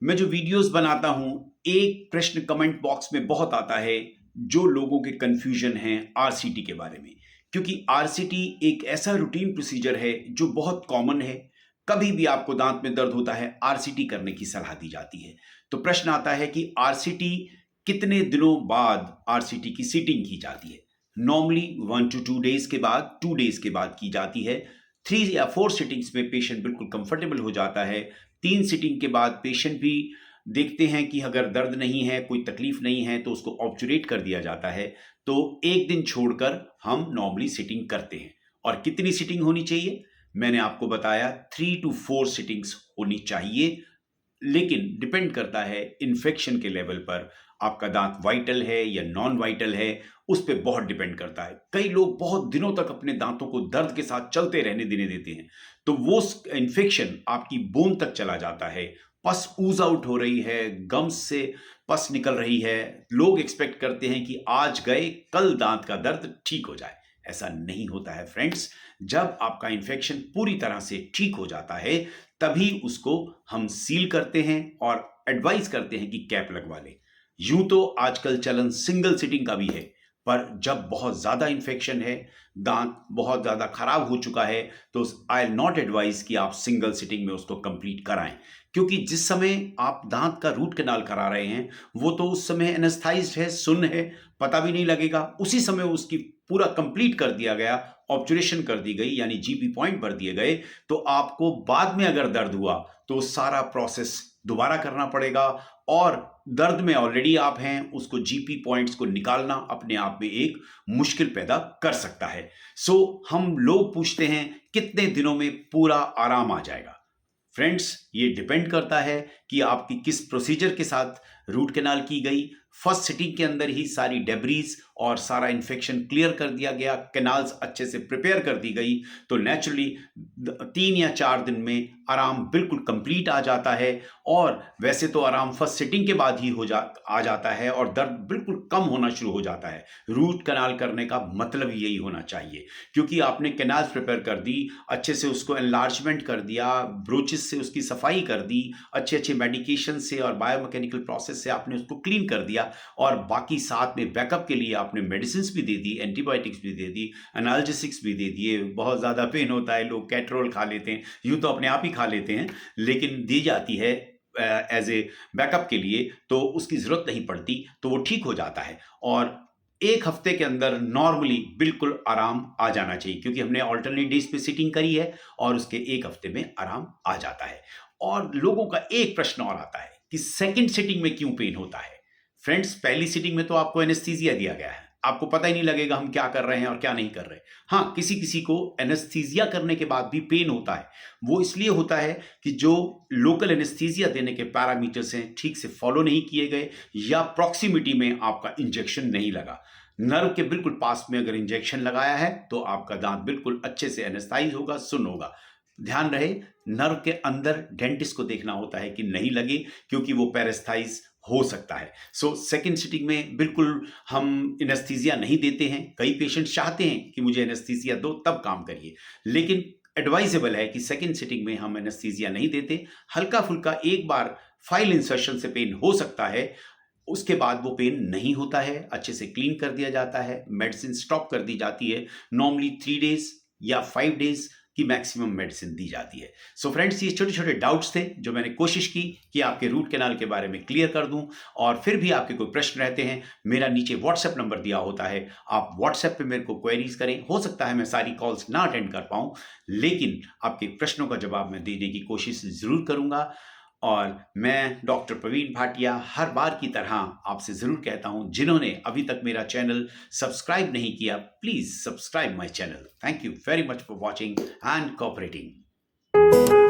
मैं जो वीडियोस बनाता हूं, एक प्रश्न कमेंट बॉक्स में बहुत आता है जो लोगों के कंफ्यूजन है आरसीटी के बारे में। क्योंकि आरसीटी एक ऐसा रूटीन प्रोसीजर है जो बहुत कॉमन है। कभी भी आपको दांत में दर्द होता है, आरसीटी करने की सलाह दी जाती है। तो प्रश्न आता है कि आरसीटी कितने दिनों बाद आरसीटी की सीटिंग की जाती है। नॉर्मली 1 to 2 डेज के बाद, 2 डेज के बाद की जाती है। 3 या 4 सिटिंग्स में पेशेंट बिल्कुल कंफर्टेबल हो जाता है। 3 सिटिंग के बाद पेशेंट भी देखते हैं कि अगर दर्द नहीं है, कोई तकलीफ नहीं है, तो उसको ऑब्चुरेट कर दिया जाता है। तो एक दिन छोड़कर हम नॉर्मली सिटिंग करते हैं। और कितनी सिटिंग होनी चाहिए? मैंने आपको बताया 3 to 4 सिटिंग्स होनी चाहिए। लेकिन डिपेंड करता है इन्फेक्शन के लेवल पर। आपका दांत वाइटल है या नॉन वाइटल है, उस पर बहुत डिपेंड करता है। कई लोग बहुत दिनों तक अपने दांतों को दर्द के साथ चलते रहने देने देते हैं, तो वो इन्फेक्शन आपकी बोन तक चला जाता है। पस ऊज आउट हो रही है, गम्स से पस निकल रही है। लोग एक्सपेक्ट करते हैं कि आज गए कल दांत का दर्द ठीक हो जाए। ऐसा नहीं होता है फ्रेंड्स। जब आपका इन्फेक्शन पूरी तरह से ठीक हो जाता है, तभी उसको हम सील करते हैं और एडवाइस करते हैं कि कैप लगवा लें। यूं तो आजकल चलन सिंगल सिटिंग का भी है, पर जब बहुत ज्यादा इन्फेक्शन है, दांत बहुत ज्यादा खराब हो चुका है, तो आई नॉट एडवाइज कि आप सिंगल सिटिंग में उसको कंप्लीट कराएं। क्योंकि जिस समय आप दांत का रूट कैनाल करा रहे हैं, वो तो उस समय एनेस्थाइज्ड है, सुन्न है, पता भी नहीं लगेगा। उसी समय उसकी पूरा कंप्लीट कर दिया गया, ऑब्चुरेशन कर दी गई, यानी जीपी पॉइंट भर दिए गए। तो आपको बाद में अगर दर्द हुआ तो सारा प्रोसेस दोबारा करना पड़ेगा। और दर्द में ऑलरेडी आप हैं, उसको जीपी पॉइंट्स को निकालना अपने आप में एक मुश्किल पैदा कर सकता है। सो हम लोग पूछते हैं कितने दिनों में पूरा आराम आ जाएगा। फ्रेंड्स, ये डिपेंड करता है कि आपकी किस प्रोसीजर के साथ रूट कैनाल की गई। फर्स्ट सिटिंग के अंदर ही सारी डेब्रीज और सारा इन्फेक्शन क्लियर कर दिया गया, कैनाल्स अच्छे से प्रिपेयर कर दी गई, तो नेचुरली 3 या 4 दिन में आराम बिल्कुल कंप्लीट आ जाता है। और वैसे तो आराम फर्स्ट सिटिंग के बाद ही आ जाता है और दर्द बिल्कुल कम होना शुरू हो जाता है। रूट कैनाल करने का मतलब यही होना चाहिए, क्योंकि आपने कैनाल्स प्रिपेयर कर दी, अच्छे से उसको एनलार्जमेंट कर दिया, ब्रोचेस से उसकी सफाई कर दी, अच्छे अच्छे मेडिकेशन से और बायोमैकेनिकल प्रोसेस से आपने उसको क्लीन कर दिया। और बाकी साथ में बैकअप के लिए आपने मेडिसिन भी दे दी, एंटीबायोटिक्स भी दे दी, एनाल्जेसिक्स भी दे दिए। बहुत ज़्यादा पेन होता है, लोग कैट्रोल खा लेते हैं, यूँ तो अपने आप ही खा लेते हैं, लेकिन दी जाती है एज ए बैकअप के लिए, तो उसकी ज़रूरत नहीं पड़ती, तो वो ठीक हो जाता है। और एक हफ्ते के अंदर नॉर्मली बिल्कुल आराम आ जाना चाहिए, क्योंकि हमने ऑल्टरनेट डेज पे सिटिंग करी है और उसके एक हफ्ते में आराम आ जाता है। और लोगों का एक प्रश्न और आता है कि सेकंड सिटिंग में क्यों पेन होता है। फ्रेंड्स, पहली सिटिंग में तो आपको एनेस्थीसिया दिया गया है, आपको पता ही नहीं लगेगा हम क्या कर रहे हैं और क्या नहीं कर रहे। हाँ, किसी किसी को एनेस्थीसिया करने के बाद भी पेन होता है। वो इसलिए होता है कि जो लोकल एनेस्थीसिया देने के पैरामीटर्स हैं ठीक से फॉलो नहीं किए गए, या प्रॉक्सिमिटी में आपका इंजेक्शन नहीं लगा। नर्व के बिल्कुल पास में अगर इंजेक्शन लगाया है तो आपका दांत बिल्कुल अच्छे से एनेस्थाइज होगा, सुन्न होगा। ध्यान रहे, नर्व के अंदर डेंटिस्ट को देखना होता है कि नहीं लगे, क्योंकि वो पेरिस्थाइज हो सकता है। सो सेकेंड सिटिंग में बिल्कुल हम एनेस्थीसिया नहीं देते हैं। कई पेशेंट चाहते हैं कि मुझे एनेस्थीसिया दो तब काम करिए, लेकिन एडवाइजेबल है कि सेकेंड सिटिंग में हम एनेस्थीसिया नहीं देते। हल्का फुल्का एक बार फाइल इंसर्शन से पेन हो सकता है, उसके बाद वो पेन नहीं होता है, अच्छे से क्लीन कर दिया जाता है, मेडिसिन स्टॉप कर दी जाती है। नॉर्मली 3 डेज या 5 डेज की मैक्सिमम मेडिसिन दी जाती है। सो फ्रेंड्स, ये छोटे छोटे डाउट्स थे जो मैंने कोशिश की कि आपके रूट कैनाल के बारे में क्लियर कर दूं। और फिर भी आपके कोई प्रश्न रहते हैं, मेरा नीचे व्हाट्सएप नंबर दिया होता है, आप व्हाट्सएप पे मेरे को क्वेरीज करें। हो सकता है मैं सारी कॉल्स ना अटेंड कर पाऊं, लेकिन आपके प्रश्नों का जवाब मैं देने की कोशिश जरूर करूंगा। और मैं डॉक्टर प्रवीण भाटिया हर बार की तरह आपसे ज़रूर कहता हूं, जिन्होंने अभी तक मेरा चैनल सब्सक्राइब नहीं किया, please subscribe my channel. Thank you very much for watching and cooperating.